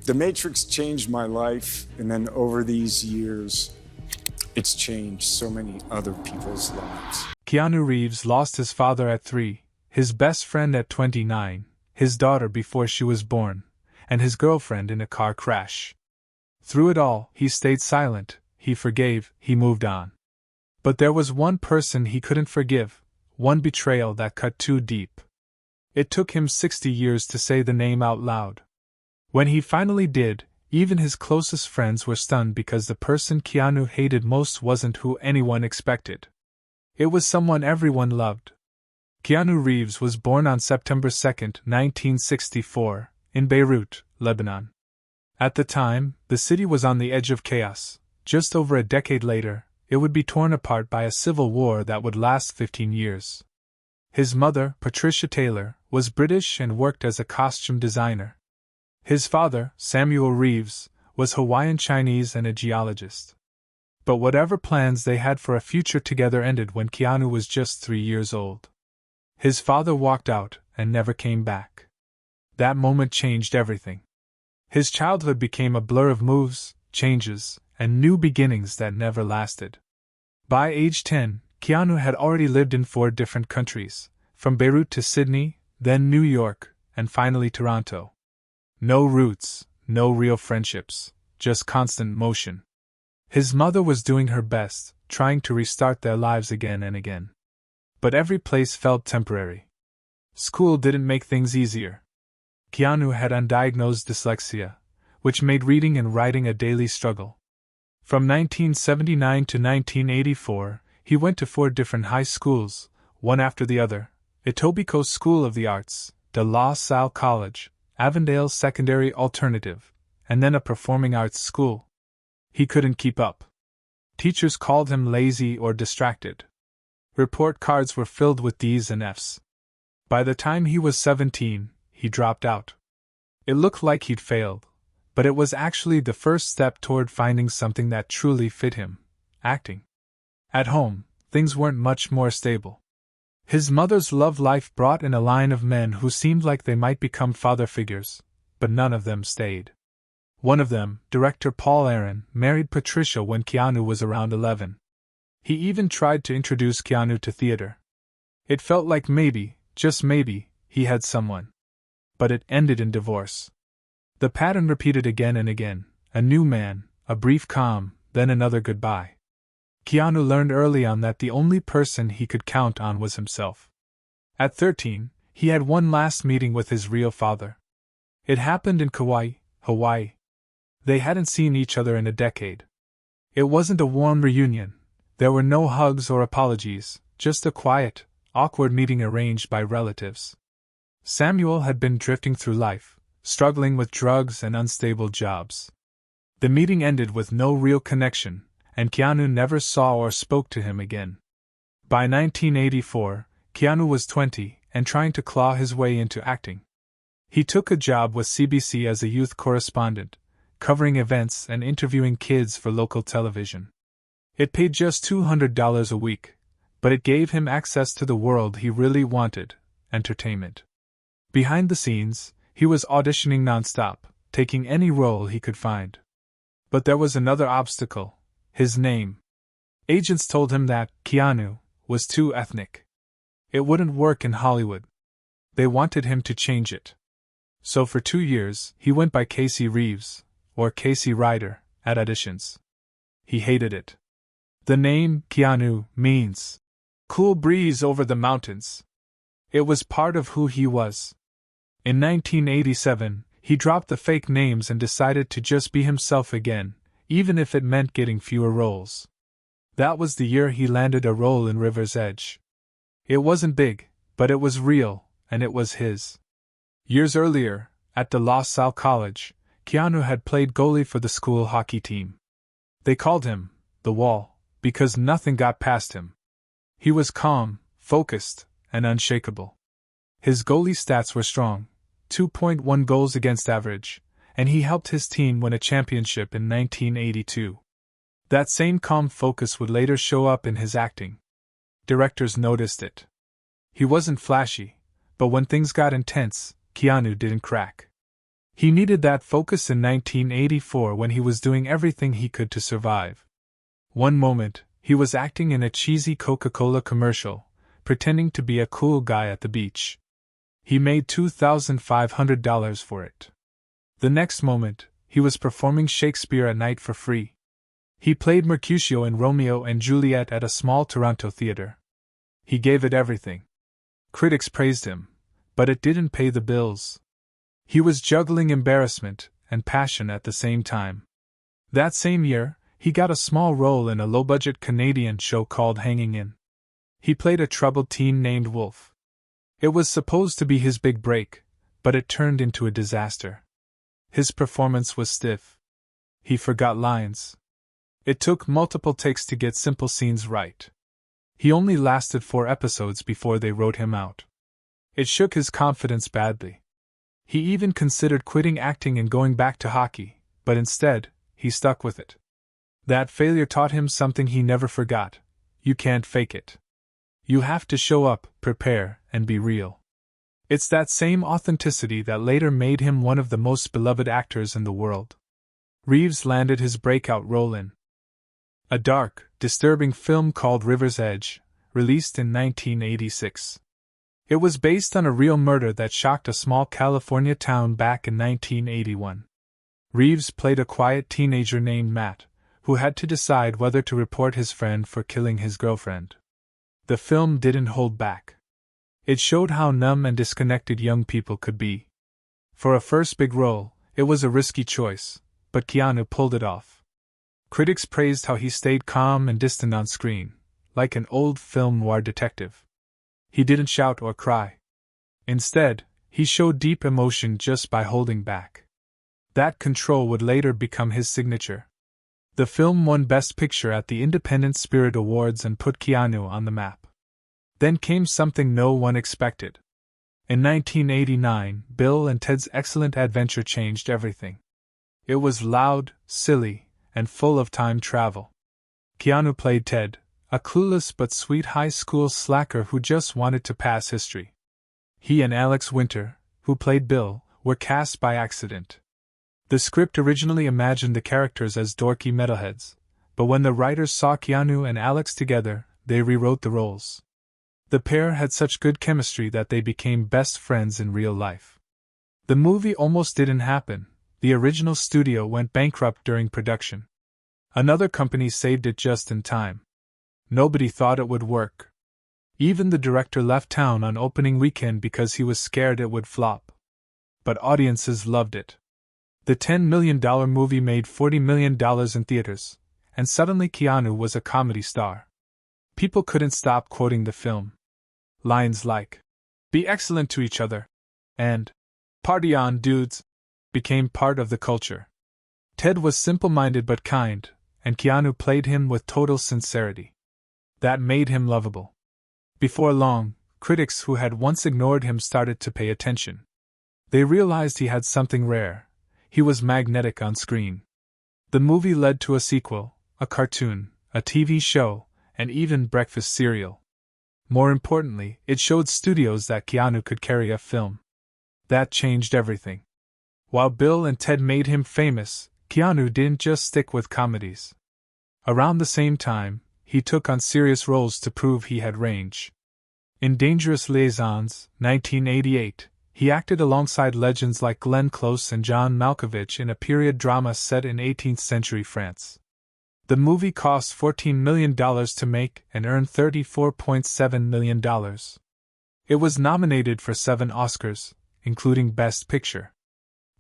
The Matrix changed my life, and then over these years, it's changed so many other people's lives. Keanu Reeves lost his father at 3, his best friend at 29, his daughter before she was born, and his girlfriend in a car crash. Through it all, he stayed silent, he forgave, he moved on. But there was one person he couldn't forgive, one betrayal that cut too deep. It took him 60 years to say the name out loud. When he finally did, even his closest friends were stunned because the person Keanu hated most wasn't who anyone expected. It was someone everyone loved. Keanu Reeves was born on September 2, 1964, in Beirut, Lebanon. At the time, the city was on the edge of chaos. Just over a decade later, it would be torn apart by a civil war that would last 15 years. His mother, Patricia Taylor, was British and worked as a costume designer. His father, Samuel Reeves, was Hawaiian Chinese and a geologist. But whatever plans they had for a future together ended when Keanu was just 3 years old. His father walked out and never came back. That moment changed everything. His childhood became a blur of moves, changes, and new beginnings that never lasted. By age 10, Keanu had already lived in 4 different countries, from Beirut to Sydney, then New York, and finally Toronto. No roots, no real friendships, just constant motion. His mother was doing her best, trying to restart their lives again and again. But every place felt temporary. School didn't make things easier. Keanu had undiagnosed dyslexia, which made reading and writing a daily struggle. From 1979 to 1984, he went to 4 different high schools, one after the other: Etobicoke School of the Arts, De La Salle College, Avondale Secondary Alternative, and then a performing arts school. He couldn't keep up. Teachers called him lazy or distracted. Report cards were filled with D's and F's. By the time he was 17, he dropped out. It looked like he'd failed, but it was actually the first step toward finding something that truly fit him: acting. At home, things weren't much more stable. His mother's love life brought in a line of men who seemed like they might become father figures, but none of them stayed. One of them, director Paul Aaron, married Patricia when Keanu was around 11. He even tried to introduce Keanu to theater. It felt like maybe, just maybe, he had someone. But it ended in divorce. The pattern repeated again and again: a new man, a brief calm, then another goodbye. Keanu learned early on that the only person he could count on was himself. At 13, he had one last meeting with his real father. It happened in Kauai, Hawaii. They hadn't seen each other in a decade. It wasn't a warm reunion. There were no hugs or apologies, just a quiet, awkward meeting arranged by relatives. Samuel had been drifting through life, struggling with drugs and unstable jobs. The meeting ended with no real connection, and Keanu never saw or spoke to him again. By 1984, Keanu was 20 and trying to claw his way into acting. He took a job with CBC as a youth correspondent, covering events and interviewing kids for local television. It paid just $200 a week, but it gave him access to the world he really wanted: entertainment. Behind the scenes, he was auditioning nonstop, taking any role he could find. But there was another obstacle: his name. Agents told him that Keanu was too ethnic. It wouldn't work in Hollywood. They wanted him to change it. So for 2 years, he went by Casey Reeves, or Casey Ryder, at auditions. He hated it. The name Keanu means cool breeze over the mountains. It was part of who he was. In 1987, he dropped the fake names and decided to just be himself again, even if it meant getting fewer roles. That was the year he landed a role in River's Edge. It wasn't big, but it was real, and it was his. Years earlier, at De La Salle College, Keanu had played goalie for the school hockey team. They called him the Wall, because nothing got past him. He was calm, focused, and unshakable. His goalie stats were strong: 2.1 goals against average, and he helped his team win a championship in 1982. That same calm focus would later show up in his acting. Directors noticed it. He wasn't flashy, but when things got intense, Keanu didn't crack. He needed that focus in 1984 when he was doing everything he could to survive. One moment, he was acting in a cheesy Coca-Cola commercial, pretending to be a cool guy at the beach. He made $2,500 for it. The next moment, he was performing Shakespeare at night for free. He played Mercutio in Romeo and Juliet at a small Toronto theater. He gave it everything. Critics praised him, but it didn't pay the bills. He was juggling embarrassment and passion at the same time. That same year, he got a small role in a low-budget Canadian show called Hanging In. He played a troubled teen named Wolf. It was supposed to be his big break, but it turned into a disaster. His performance was stiff. He forgot lines. It took multiple takes to get simple scenes right. He only lasted 4 episodes before they wrote him out. It shook his confidence badly. He even considered quitting acting and going back to hockey, but instead, he stuck with it. That failure taught him something he never forgot: you can't fake it. You have to show up, prepare, and be real. It's that same authenticity that later made him one of the most beloved actors in the world. Reeves landed his breakout role in a dark, disturbing film called River's Edge, released in 1986. It was based on a real murder that shocked a small California town back in 1981. Reeves played a quiet teenager named Matt, who had to decide whether to report his friend for killing his girlfriend. The film didn't hold back. It showed how numb and disconnected young people could be. For a first big role, it was a risky choice, but Keanu pulled it off. Critics praised how he stayed calm and distant on screen, like an old film noir detective. He didn't shout or cry. Instead, he showed deep emotion just by holding back. That control would later become his signature. The film won Best Picture at the Independent Spirit Awards and put Keanu on the map. Then came something no one expected. In 1989, Bill and Ted's Excellent Adventure changed everything. It was loud, silly, and full of time travel. Keanu played Ted, a clueless but sweet high school slacker who just wanted to pass history. He and Alex Winter, who played Bill, were cast by accident. The script originally imagined the characters as dorky metalheads, but when the writers saw Keanu and Alex together, they rewrote the roles. The pair had such good chemistry that they became best friends in real life. The movie almost didn't happen. The original studio went bankrupt during production. Another company saved it just in time. Nobody thought it would work. Even the director left town on opening weekend because he was scared it would flop. But audiences loved it. The $10 million movie made $40 million in theaters, and suddenly Keanu was a comedy star. People couldn't stop quoting the film. Lines like, "Be excellent to each other," and "Party on, dudes," became part of the culture. Ted was simple-minded but kind, and Keanu played him with total sincerity. That made him lovable. Before long, critics who had once ignored him started to pay attention. They realized he had something rare. He was magnetic on screen. The movie led to a sequel, a cartoon, a TV show, and even breakfast cereal. More importantly, it showed studios that Keanu could carry a film. That changed everything. While Bill and Ted made him famous, Keanu didn't just stick with comedies. Around the same time, he took on serious roles to prove he had range. In Dangerous Liaisons, 1988, he acted alongside legends like Glenn Close and John Malkovich in a period drama set in 18th-century France. The movie cost $14 million to make and earned $34.7 million. It was nominated for 7 Oscars, including Best Picture.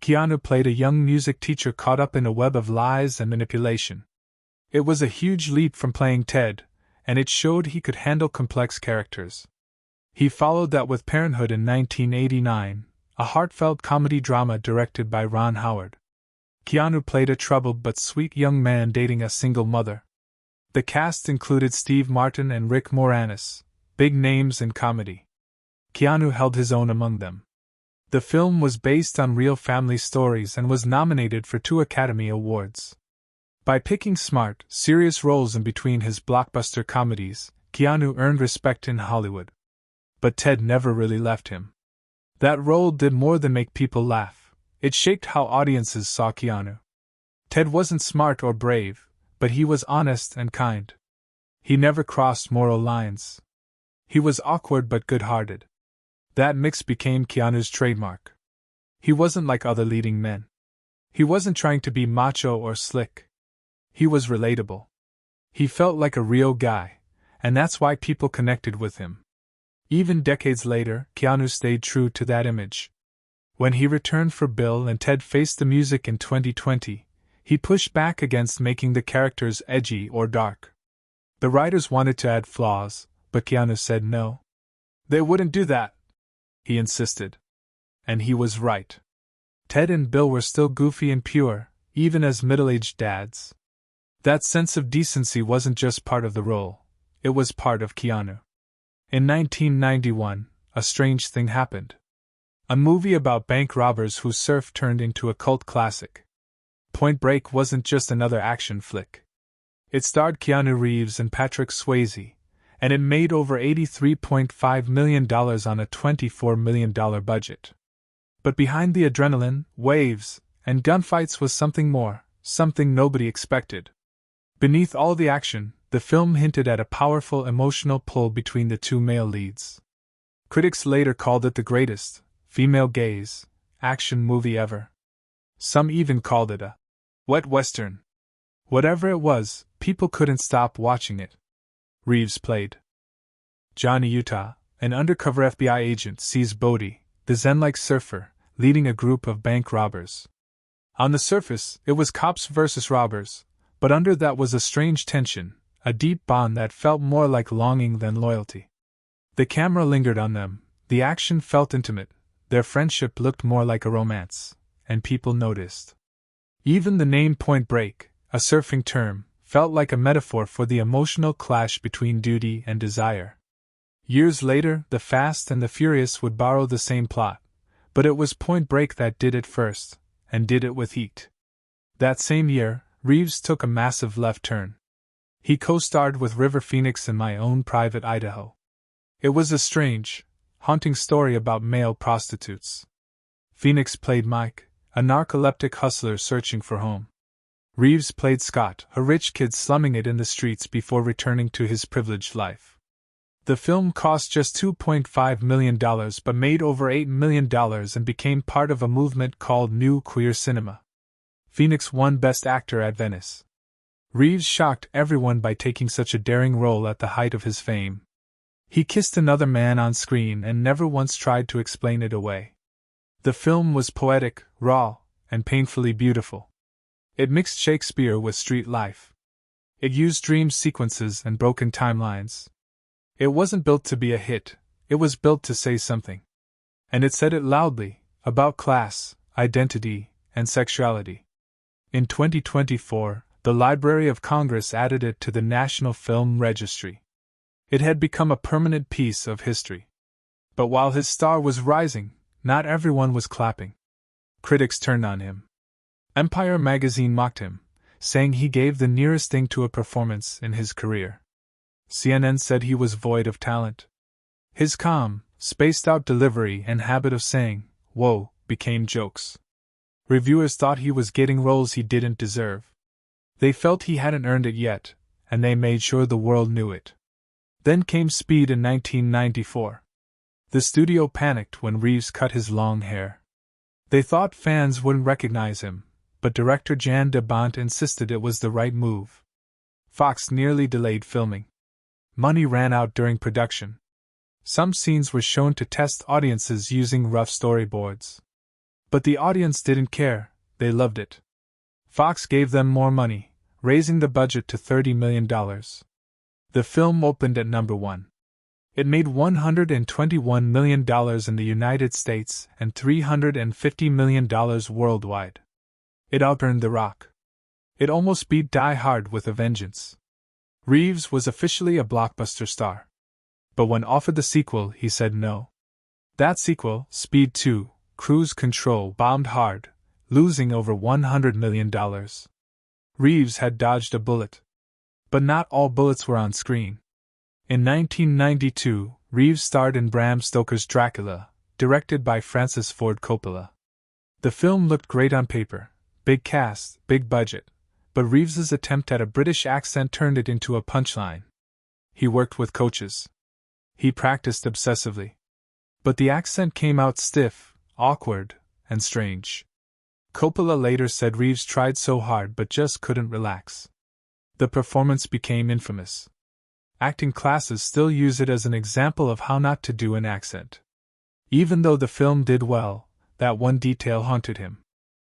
Keanu played a young music teacher caught up in a web of lies and manipulation. It was a huge leap from playing Ted, and it showed he could handle complex characters. He followed that with Parenthood in 1989, a heartfelt comedy drama directed by Ron Howard. Keanu played a troubled but sweet young man dating a single mother. The cast included Steve Martin and Rick Moranis, big names in comedy. Keanu held his own among them. The film was based on real family stories and was nominated for 2 Academy Awards. By picking smart, serious roles in between his blockbuster comedies, Keanu earned respect in Hollywood. But Ted never really left him. That role did more than make people laugh. It shaped how audiences saw Keanu. Ted wasn't smart or brave, but he was honest and kind. He never crossed moral lines. He was awkward but good-hearted. That mix became Keanu's trademark. He wasn't like other leading men. He wasn't trying to be macho or slick. He was relatable. He felt like a real guy, and that's why people connected with him. Even decades later, Keanu stayed true to that image. When he returned for Bill and Ted Face the Music in 2020, he pushed back against making the characters edgy or dark. The writers wanted to add flaws, but Keanu said no. They wouldn't do that, he insisted. And he was right. Ted and Bill were still goofy and pure, even as middle-aged dads. That sense of decency wasn't just part of the role, it was part of Keanu. In 1991, a strange thing happened. A movie about bank robbers who surf turned into a cult classic. Point Break wasn't just another action flick. It starred Keanu Reeves and Patrick Swayze, and it made over $83.5 million on a $24 million budget. But behind the adrenaline, waves, and gunfights was something more, something nobody expected. Beneath all the action, the film hinted at a powerful emotional pull between the two male leads. Critics later called it the greatest, female gaze, action movie ever. Some even called it a wet western. Whatever it was, people couldn't stop watching it. Reeves played Johnny Utah, an undercover FBI agent, sees Bodie, the Zen-like surfer, leading a group of bank robbers. On the surface, it was cops versus robbers, but under that was a strange tension, a deep bond that felt more like longing than loyalty. The camera lingered on them, the action felt intimate, their friendship looked more like a romance, and people noticed. Even the name Point Break, a surfing term, felt like a metaphor for the emotional clash between duty and desire. Years later, The Fast and the Furious would borrow the same plot, but it was Point Break that did it first, and did it with heat. That same year, Reeves took a massive left turn. He co-starred with River Phoenix in My Own Private Idaho. It was a strange, haunting story about male prostitutes. Phoenix played Mike, a narcoleptic hustler searching for home. Reeves played Scott, a rich kid slumming it in the streets before returning to his privileged life. The film cost just $2.5 million but made over $8 million and became part of a movement called New Queer Cinema. Phoenix won Best Actor at Venice. Reeves shocked everyone by taking such a daring role at the height of his fame. He kissed another man on screen and never once tried to explain it away. The film was poetic, raw, and painfully beautiful. It mixed Shakespeare with street life. It used dream sequences and broken timelines. It wasn't built to be a hit, it was built to say something. And it said it loudly, about class, identity, and sexuality. In 2024, the Library of Congress added it to the National Film Registry. It had become a permanent piece of history. But while his star was rising, not everyone was clapping. Critics turned on him. Empire magazine mocked him, saying he gave the nearest thing to a performance in his career. CNN said he was void of talent. His calm, spaced-out delivery and habit of saying, "whoa," became jokes. Reviewers thought he was getting roles he didn't deserve. They felt he hadn't earned it yet, and they made sure the world knew it. Then came Speed in 1994. The studio panicked when Reeves cut his long hair. They thought fans wouldn't recognize him, but director Jan de Bont insisted it was the right move. Fox nearly delayed filming. Money ran out during production. Some scenes were shown to test audiences using rough storyboards. But the audience didn't care, they loved it. Fox gave them more money, raising the budget to $30 million. The film opened at number 1. It made $121 million in the United States and $350 million worldwide. It outearned The Rock. It almost beat Die Hard with a vengeance. Reeves was officially a blockbuster star. But when offered the sequel, he said no. That sequel, Speed 2, Cruise Control, bombed hard, losing over $100 million. Reeves had dodged a bullet. But not all bullets were on screen. In 1992, Reeves starred in Bram Stoker's Dracula, directed by Francis Ford Coppola. The film looked great on paper, big cast, big budget, but Reeves's attempt at a British accent turned it into a punchline. He worked with coaches. He practiced obsessively. But the accent came out stiff, awkward, and strange. Coppola later said Reeves tried so hard but just couldn't relax. The performance became infamous. Acting classes still use it as an example of how not to do an accent. Even though the film did well, that one detail haunted him.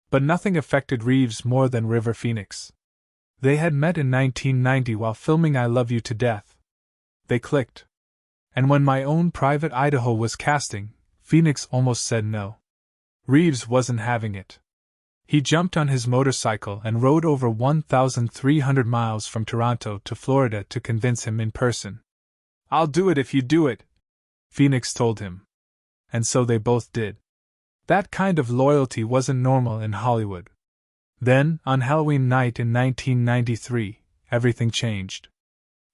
But nothing affected Reeves more than River Phoenix. They had met in 1990 while filming I Love You to Death. They clicked. And when My Own Private Idaho was casting, Phoenix almost said no. Reeves wasn't having it. He jumped on his motorcycle and rode over 1,300 miles from Toronto to Florida to convince him in person. "I'll do it if you do it," Phoenix told him. And so they both did. That kind of loyalty wasn't normal in Hollywood. Then, on Halloween night in 1993, everything changed.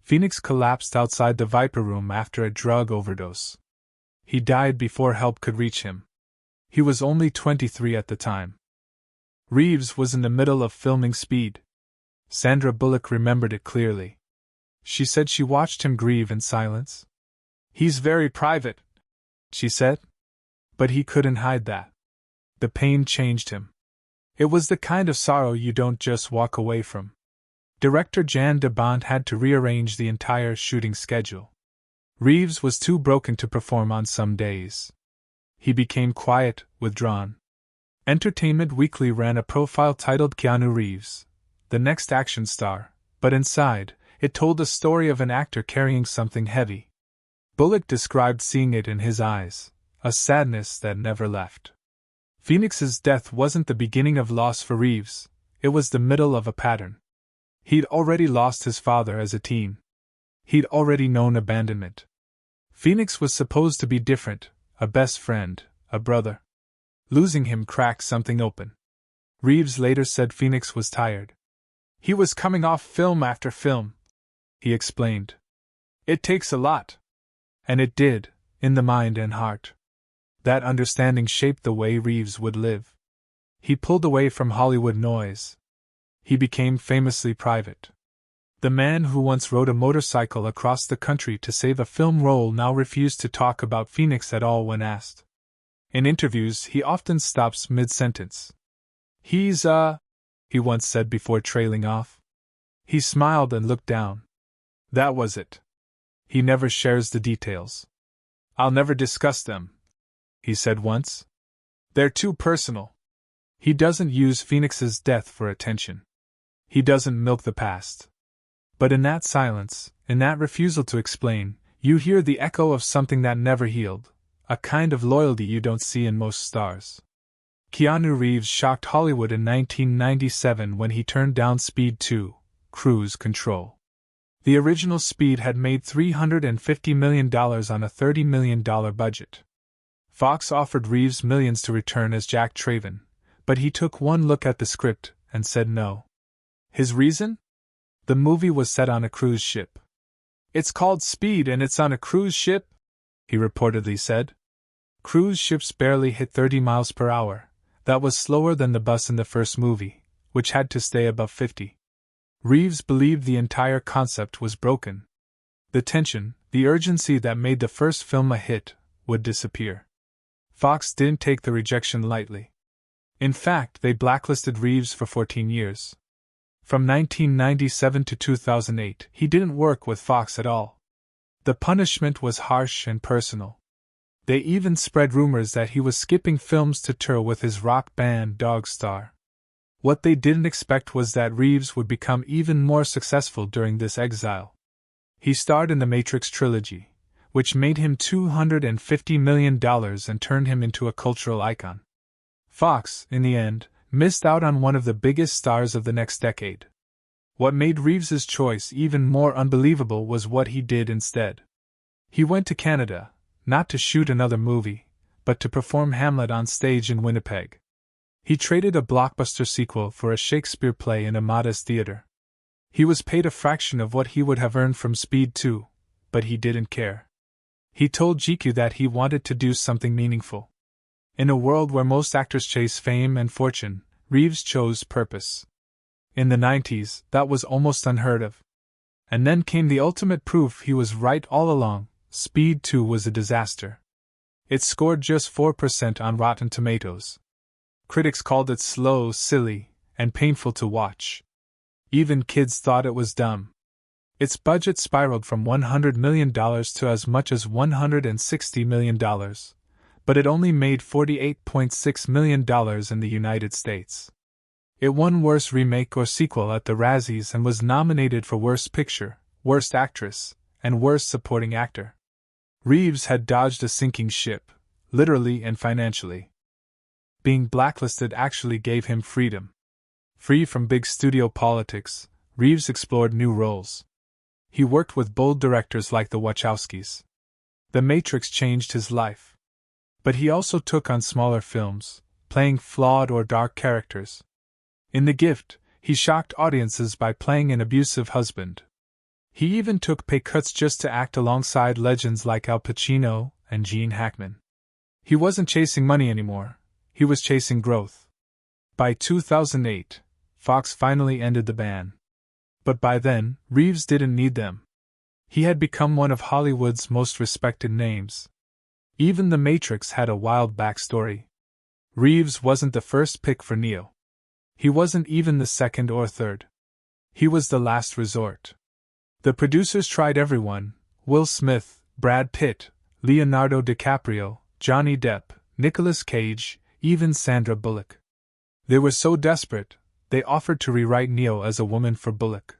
Phoenix collapsed outside the Viper Room after a drug overdose. He died before help could reach him. He was only 23 at the time. Reeves was in the middle of filming Speed. Sandra Bullock remembered it clearly. She said she watched him grieve in silence. "He's very private," she said. But he couldn't hide that. The pain changed him. It was the kind of sorrow you don't just walk away from. Director Jan de Bont had to rearrange the entire shooting schedule. Reeves was too broken to perform on some days. He became quiet, withdrawn. Entertainment Weekly ran a profile titled Keanu Reeves, the next action star, but inside, it told the story of an actor carrying something heavy. Bullock described seeing it in his eyes, a sadness that never left. Phoenix's death wasn't the beginning of loss for Reeves, it was the middle of a pattern. He'd already lost his father as a teen. He'd already known abandonment. Phoenix was supposed to be different, a best friend, a brother. Losing him cracked something open. Reeves later said Phoenix was tired. "He was coming off film after film," he explained. "It takes a lot." And it did, in the mind and heart. That understanding shaped the way Reeves would live. He pulled away from Hollywood noise. He became famously private. The man who once rode a motorcycle across the country to save a film role now refused to talk about Phoenix at all when asked. In interviews, he often stops mid-sentence. He once said before trailing off. He smiled and looked down. That was it. He never shares the details. "I'll never discuss them," he said once. "They're too personal." He doesn't use Phoenix's death for attention. He doesn't milk the past. But in that silence, in that refusal to explain, you hear the echo of something that never healed, a kind of loyalty you don't see in most stars. Keanu Reeves shocked Hollywood in 1997 when he turned down Speed 2, Cruise Control. The original Speed had made $350 million on a $30 million budget. Fox offered Reeves millions to return as Jack Traven, but he took one look at the script and said no. His reason? The movie was set on a cruise ship. "It's called Speed and it's on a cruise ship," he reportedly said. Cruise ships barely hit 30 miles per hour. That was slower than the bus in the first movie, which had to stay above 50. Reeves believed the entire concept was broken. The tension, the urgency that made the first film a hit, would disappear. Fox didn't take the rejection lightly. In fact, they blacklisted Reeves for 14 years. From 1997 to 2008, he didn't work with Fox at all. The punishment was harsh and personal. They even spread rumors that he was skipping films to tour with his rock band Dog Star. What they didn't expect was that Reeves would become even more successful during this exile. He starred in the Matrix trilogy, which made him $250 million and turned him into a cultural icon. Fox, in the end, missed out on one of the biggest stars of the next decade. What made Reeves's choice even more unbelievable was what he did instead. He went to Canada, not to shoot another movie, but to perform Hamlet on stage in Winnipeg. He traded a blockbuster sequel for a Shakespeare play in a modest theater. He was paid a fraction of what he would have earned from Speed 2, but he didn't care. He told GQ that he wanted to do something meaningful. In a world where most actors chase fame and fortune, Reeves chose purpose. In the 90s, that was almost unheard of. And then came the ultimate proof he was right all along. Speed 2 was a disaster. It scored just 4% on Rotten Tomatoes. Critics called it slow, silly, and painful to watch. Even kids thought it was dumb. Its budget spiraled from $100 million to as much as $160 million, but it only made $48.6 million in the United States. It won Worst Remake or Sequel at the Razzies and was nominated for Worst Picture, Worst Actress, and Worst Supporting Actor. Reeves had dodged a sinking ship, literally and financially. Being blacklisted actually gave him freedom. Free from big studio politics, Reeves explored new roles. He worked with bold directors like the Wachowskis. The Matrix changed his life. But he also took on smaller films, playing flawed or dark characters. In The Gift, he shocked audiences by playing an abusive husband. He even took pay cuts just to act alongside legends like Al Pacino and Gene Hackman. He wasn't chasing money anymore, he was chasing growth. By 2008, Fox finally ended the ban. But by then, Reeves didn't need them. He had become one of Hollywood's most respected names. Even The Matrix had a wild backstory. Reeves wasn't the first pick for Neo. He wasn't even the second or third. He was the last resort. The producers tried everyone: Will Smith, Brad Pitt, Leonardo DiCaprio, Johnny Depp, Nicolas Cage, even Sandra Bullock. They were so desperate, they offered to rewrite Neo as a woman for Bullock.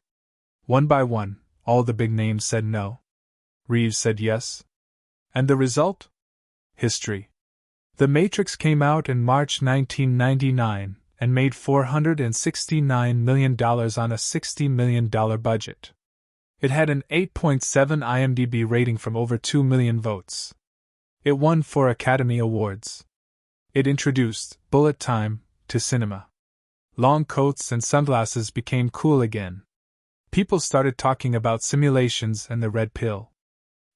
One by one, all the big names said no. Reeves said yes. And the result? History. The Matrix came out in March 1999 and made $469 million on a $60 million budget. It had an 8.7 IMDb rating from over 2 million votes. It won 4 Academy Awards. It introduced bullet time to cinema. Long coats and sunglasses became cool again. People started talking about simulations and the red pill.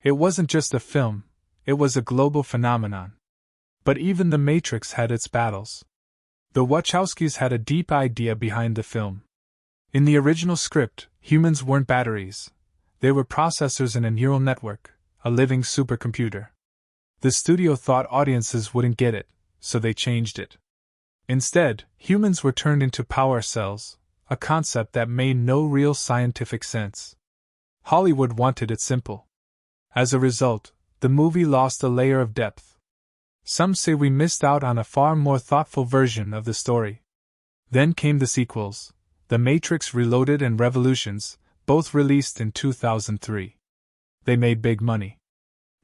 It wasn't just a film, it was a global phenomenon. But even The Matrix had its battles. The Wachowskis had a deep idea behind the film. In the original script, humans weren't batteries. They were processors in a neural network, a living supercomputer. The studio thought audiences wouldn't get it, so they changed it. Instead, humans were turned into power cells, a concept that made no real scientific sense. Hollywood wanted it simple. As a result, the movie lost a layer of depth. Some say we missed out on a far more thoughtful version of the story. Then came the sequels, The Matrix Reloaded and Revolutions, both released in 2003. They made big money.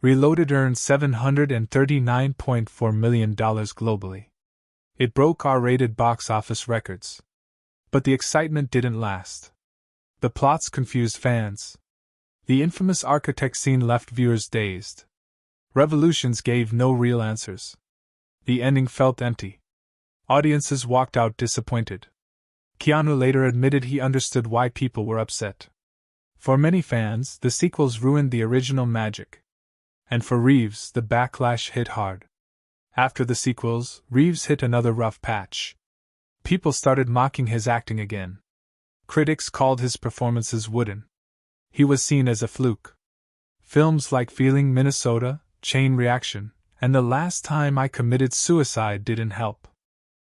Reloaded earned $739.4 million globally. It broke R-rated box office records. But the excitement didn't last. The plots confused fans. The infamous architect scene left viewers dazed. Revolutions gave no real answers. The ending felt empty. Audiences walked out disappointed. Keanu later admitted he understood why people were upset. For many fans, the sequels ruined the original magic. And for Reeves, the backlash hit hard. After the sequels, Reeves hit another rough patch. People started mocking his acting again. Critics called his performances wooden. He was seen as a fluke. Films like Feeling Minnesota, Chain Reaction, and The Last Time I Committed Suicide didn't help.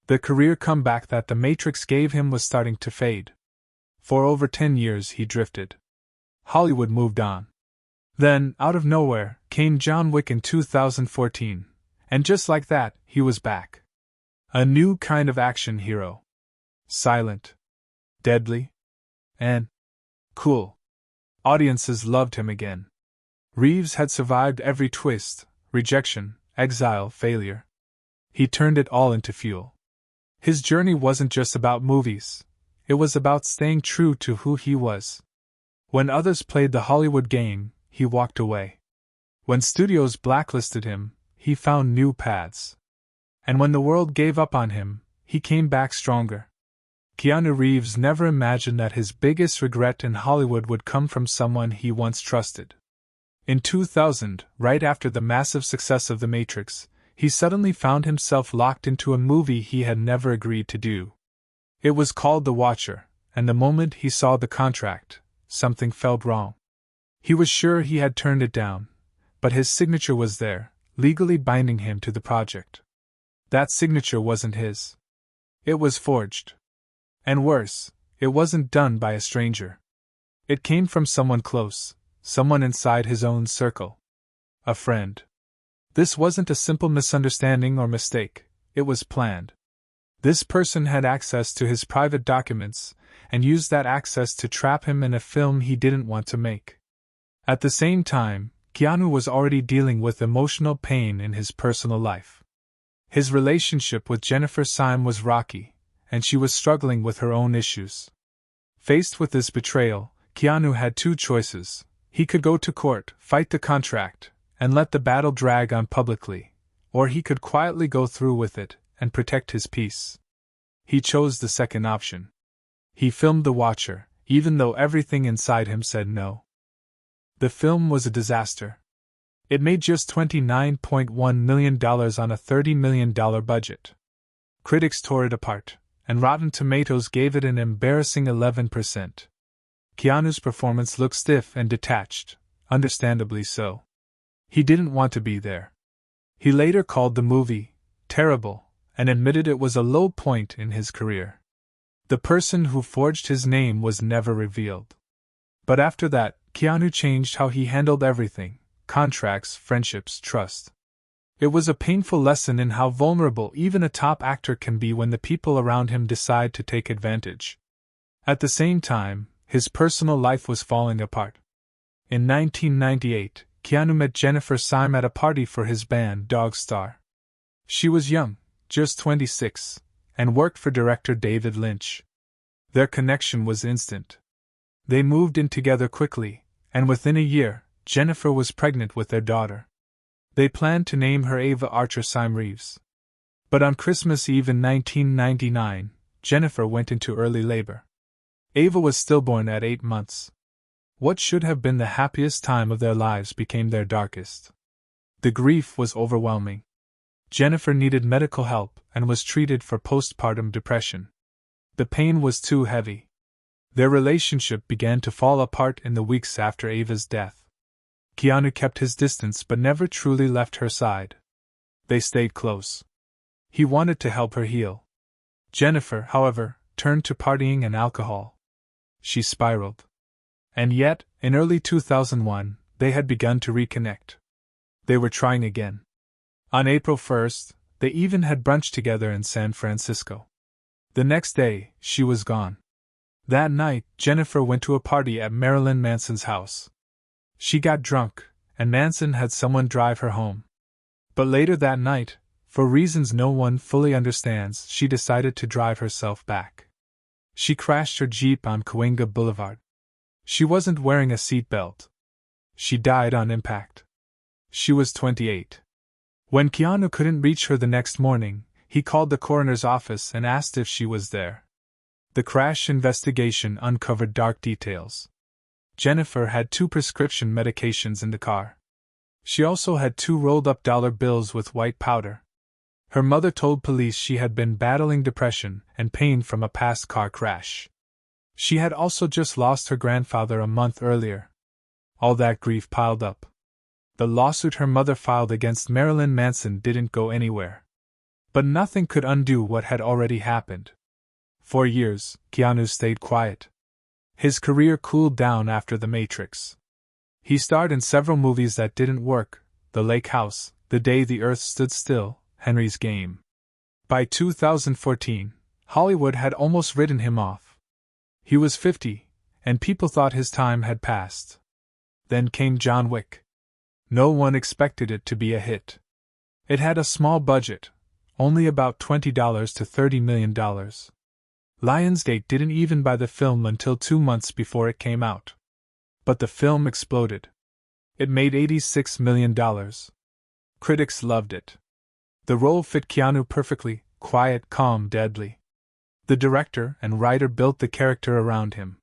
The career comeback that The Matrix gave him was starting to fade. For over 10 years he drifted. Hollywood moved on. Then, out of nowhere, came John Wick in 2014, and just like that, he was back. A new kind of action hero. Silent, deadly, and cool. Audiences loved him again. Reeves had survived every twist, rejection, exile, failure. He turned it all into fuel. His journey wasn't just about movies, it was about staying true to who he was. When others played the Hollywood game, he walked away. When studios blacklisted him, he found new paths. And when the world gave up on him, he came back stronger. Keanu Reeves never imagined that his biggest regret in Hollywood would come from someone he once trusted. In 2000, right after the massive success of The Matrix, he suddenly found himself locked into a movie he had never agreed to do. It was called The Watcher, and the moment he saw the contract, something felt wrong. He was sure he had turned it down, but his signature was there, legally binding him to the project. That signature wasn't his. It was forged. And worse, it wasn't done by a stranger. It came from someone close, someone inside his own circle. A friend. This wasn't a simple misunderstanding or mistake, it was planned. This person had access to his private documents, and used that access to trap him in a film he didn't want to make. At the same time, Keanu was already dealing with emotional pain in his personal life. His relationship with Jennifer Syme was rocky, and she was struggling with her own issues. Faced with this betrayal, Keanu had two choices. He could go to court, fight the contract, and let the battle drag on publicly, or he could quietly go through with it and protect his peace. He chose the second option. He filmed The Watcher, even though everything inside him said no. The film was a disaster. It made just $29.1 million on a $30 million budget. Critics tore it apart, and Rotten Tomatoes gave it an embarrassing 11%. Keanu's performance looked stiff and detached, understandably so. He didn't want to be there. He later called the movie terrible and admitted it was a low point in his career. The person who forged his name was never revealed. But after that, Keanu changed how he handled everything: contracts, friendships, trust. It was a painful lesson in how vulnerable even a top actor can be when the people around him decide to take advantage. At the same time, his personal life was falling apart. In 1998, Keanu met Jennifer Syme at a party for his band Dog Star. She was young, just 26, and worked for director David Lynch. Their connection was instant. They moved in together quickly, and within a year, Jennifer was pregnant with their daughter. They planned to name her Ava Archer Syme Reeves. But on Christmas Eve in 1999, Jennifer went into early labor. Ava was stillborn at 8 months. What should have been the happiest time of their lives became their darkest. The grief was overwhelming. Jennifer needed medical help and was treated for postpartum depression. The pain was too heavy. Their relationship began to fall apart in the weeks after Ava's death. Keanu kept his distance but never truly left her side. They stayed close. He wanted to help her heal. Jennifer, however, turned to partying and alcohol. She spiraled. And yet, in early 2001, they had begun to reconnect. They were trying again. On April 1st, they even had brunch together in San Francisco. The next day, she was gone. That night, Jennifer went to a party at Marilyn Manson's house. She got drunk, and Manson had someone drive her home. But later that night, for reasons no one fully understands, she decided to drive herself back. She crashed her Jeep on Cahuenga Boulevard. She wasn't wearing a seatbelt. She died on impact. She was 28. When Keanu couldn't reach her the next morning, he called the coroner's office and asked if she was there. The crash investigation uncovered dark details. Jennifer had 2 prescription medications in the car. She also had 2 rolled-up dollar bills with white powder. Her mother told police she had been battling depression and pain from a past car crash. She had also just lost her grandfather a month earlier. All that grief piled up. The lawsuit her mother filed against Marilyn Manson didn't go anywhere. But nothing could undo what had already happened. For years, Keanu stayed quiet. His career cooled down after The Matrix. He starred in several movies that didn't work: The Lake House, The Day the Earth Stood Still, Henry's Game. By 2014, Hollywood had almost written him off. He was 50, and people thought his time had passed. Then came John Wick. No one expected it to be a hit. It had a small budget, only about $20 to $30 million. Lionsgate didn't even buy the film until 2 months before it came out. But the film exploded. It made $86 million. Critics loved it. The role fit Keanu perfectly: quiet, calm, deadly. The director and writer built the character around him.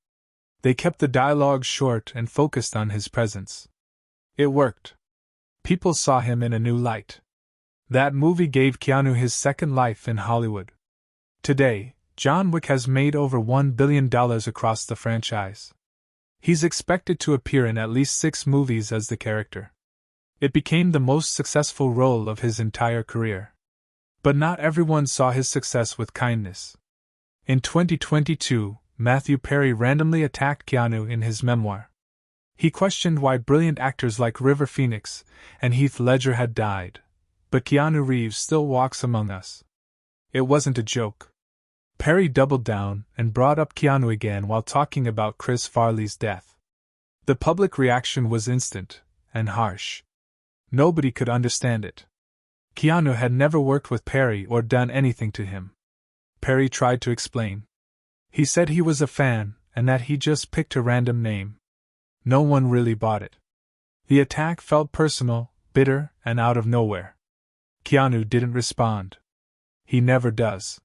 They kept the dialogue short and focused on his presence. It worked. People saw him in a new light. That movie gave Keanu his second life in Hollywood. Today, John Wick has made over $1 billion across the franchise. He's expected to appear in at least 6 movies as the character. It became the most successful role of his entire career. But not everyone saw his success with kindness. In 2022, Matthew Perry randomly attacked Keanu in his memoir. He questioned why brilliant actors like River Phoenix and Heath Ledger had died, but Keanu Reeves still walks among us. It wasn't a joke. Perry doubled down and brought up Keanu again while talking about Chris Farley's death. The public reaction was instant and harsh. Nobody could understand it. Keanu had never worked with Perry or done anything to him. Perry tried to explain. He said he was a fan and that he just picked a random name. No one really bought it. The attack felt personal, bitter, and out of nowhere. Keanu didn't respond. He never does.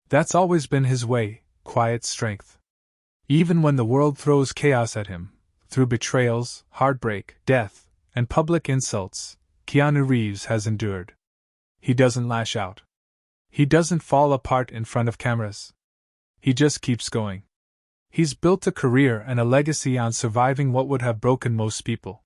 That's always been his way, quiet strength. Even when the world throws chaos at him, through betrayals, heartbreak, death, and public insults, Keanu Reeves has endured. He doesn't lash out. He doesn't fall apart in front of cameras. He just keeps going. He's built a career and a legacy on surviving what would have broken most people.